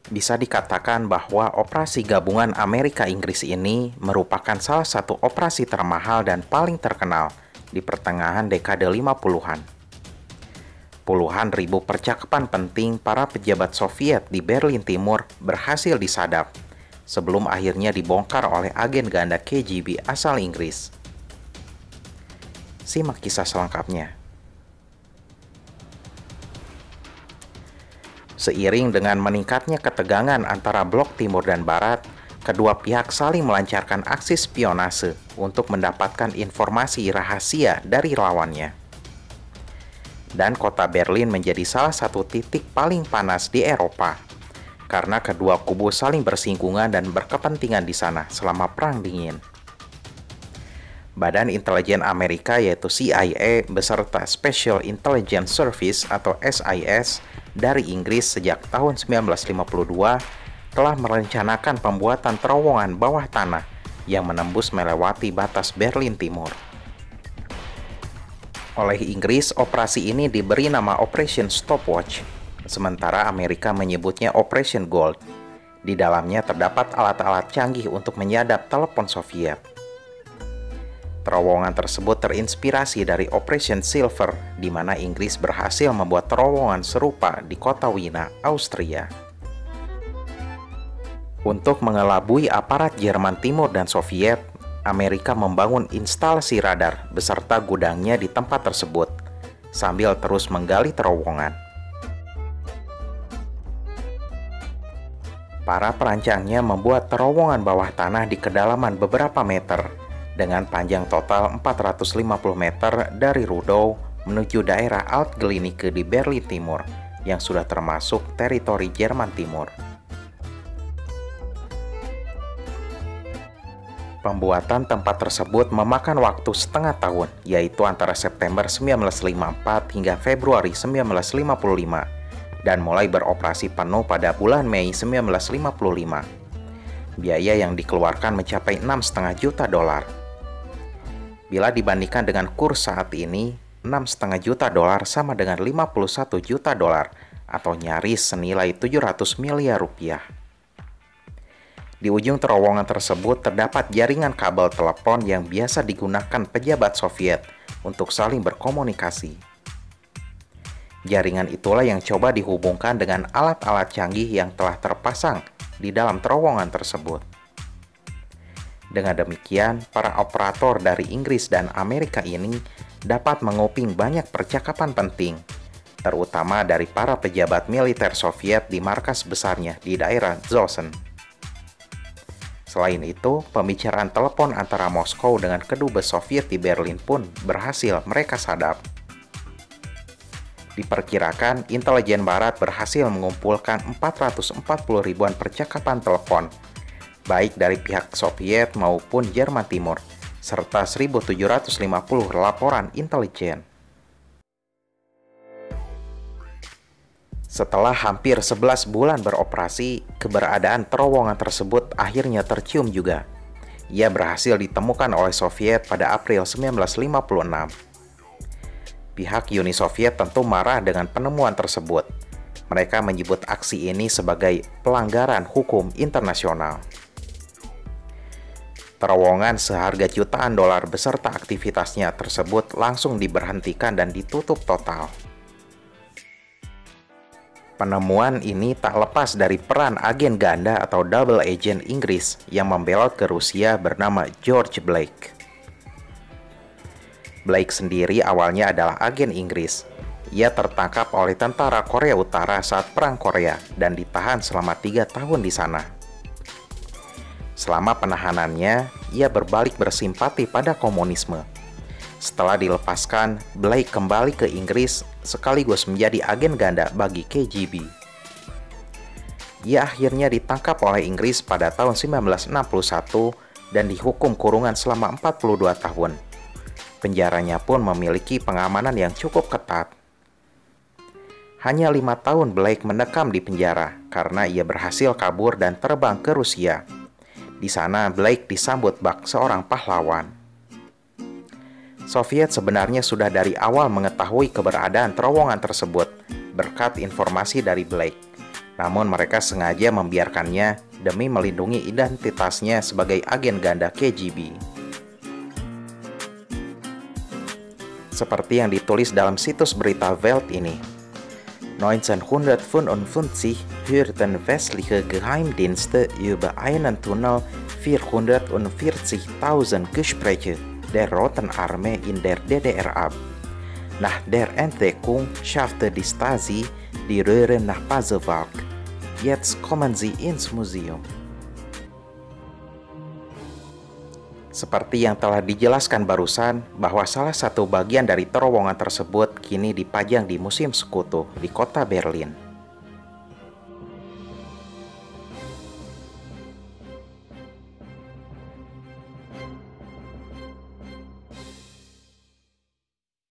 Bisa dikatakan bahwa operasi gabungan Amerika-Inggris ini merupakan salah satu operasi termahal dan paling terkenal di pertengahan dekade 50-an. Puluhan ribu percakapan penting para pejabat Soviet di Berlin Timur berhasil disadap sebelum akhirnya dibongkar oleh agen ganda KGB asal Inggris. Simak kisah selengkapnya. Seiring dengan meningkatnya ketegangan antara blok timur dan barat, kedua pihak saling melancarkan aksi spionase untuk mendapatkan informasi rahasia dari lawannya. Dan kota Berlin menjadi salah satu titik paling panas di Eropa, karena kedua kubu saling bersinggungan dan berkepentingan di sana selama Perang Dingin. Badan Intelijen Amerika yaitu CIA beserta Special Intelligence Service atau SIS dari Inggris sejak tahun 1952 telah merencanakan pembuatan terowongan bawah tanah yang menembus melewati batas Berlin Timur. Oleh Inggris, operasi ini diberi nama Operation Stopwatch, sementara Amerika menyebutnya Operation Gold. Di dalamnya terdapat alat-alat canggih untuk menyadap telepon Soviet. Terowongan tersebut terinspirasi dari Operation Silver, di mana Inggris berhasil membuat terowongan serupa di kota Wina, Austria. Untuk mengelabui aparat Jerman Timur dan Soviet, Amerika membangun instalasi radar beserta gudangnya di tempat tersebut, sambil terus menggali terowongan. Para perancangnya membuat terowongan bawah tanah di kedalaman beberapa meter, dengan panjang total 450 meter dari Rudow menuju daerah Alt-Glienicke di Berlin Timur, yang sudah termasuk teritori Jerman Timur. Pembuatan tempat tersebut memakan waktu setengah tahun, yaitu antara September 1954 hingga Februari 1955, dan mulai beroperasi penuh pada bulan Mei 1955. Biaya yang dikeluarkan mencapai $6,5 juta. Bila dibandingkan dengan kurs saat ini, $6,5 juta sama dengan $51 juta atau nyaris senilai 700 miliar rupiah. Di ujung terowongan tersebut terdapat jaringan kabel telepon yang biasa digunakan pejabat Soviet untuk saling berkomunikasi. Jaringan itulah yang coba dihubungkan dengan alat-alat canggih yang telah terpasang di dalam terowongan tersebut. Dengan demikian, para operator dari Inggris dan Amerika ini dapat menguping banyak percakapan penting, terutama dari para pejabat militer Soviet di markas besarnya di daerah Zosen. Selain itu, pembicaraan telepon antara Moskow dengan kedubes Soviet di Berlin pun berhasil mereka sadap. Diperkirakan, intelijen Barat berhasil mengumpulkan 440 ribuan percakapan telepon, baik dari pihak Soviet maupun Jerman Timur, serta 1.750 laporan intelijen. Setelah hampir 11 bulan beroperasi, keberadaan terowongan tersebut akhirnya tercium juga. Ia berhasil ditemukan oleh Soviet pada April 1956. Pihak Uni Soviet tentu marah dengan penemuan tersebut. Mereka menyebut aksi ini sebagai pelanggaran hukum internasional. Terowongan seharga jutaan dolar beserta aktivitasnya tersebut langsung diberhentikan dan ditutup total. Penemuan ini tak lepas dari peran agen ganda atau double agent Inggris yang membelot ke Rusia bernama George Blake. Blake sendiri awalnya adalah agen Inggris. Ia tertangkap oleh tentara Korea Utara saat Perang Korea dan ditahan selama 3 tahun di sana. Selama penahanannya, ia berbalik bersimpati pada komunisme. Setelah dilepaskan, Blake kembali ke Inggris sekaligus menjadi agen ganda bagi KGB. Ia akhirnya ditangkap oleh Inggris pada tahun 1961 dan dihukum kurungan selama 42 tahun. Penjaranya pun memiliki pengamanan yang cukup ketat. Hanya 5 tahun Blake mendekam di penjara karena ia berhasil kabur dan terbang ke Rusia. Di sana, Blake disambut bak seorang pahlawan. Soviet sebenarnya sudah dari awal mengetahui keberadaan terowongan tersebut berkat informasi dari Blake. Namun mereka sengaja membiarkannya demi melindungi identitasnya sebagai agen ganda KGB. Seperti yang ditulis dalam situs berita Welt ini. 1955 hörten westliche Geheimdienste über einen Tunnel 440.000 Gespräche der Roten Armee in der DDR ab. Nach der Entdeckung schaffte die Stasi die Röhre nach Pasewalk. Jetzt kommen sie ins Museum. Seperti yang telah dijelaskan barusan, bahwa salah satu bagian dari terowongan tersebut kini dipajang di Museum Sekutu di kota Berlin.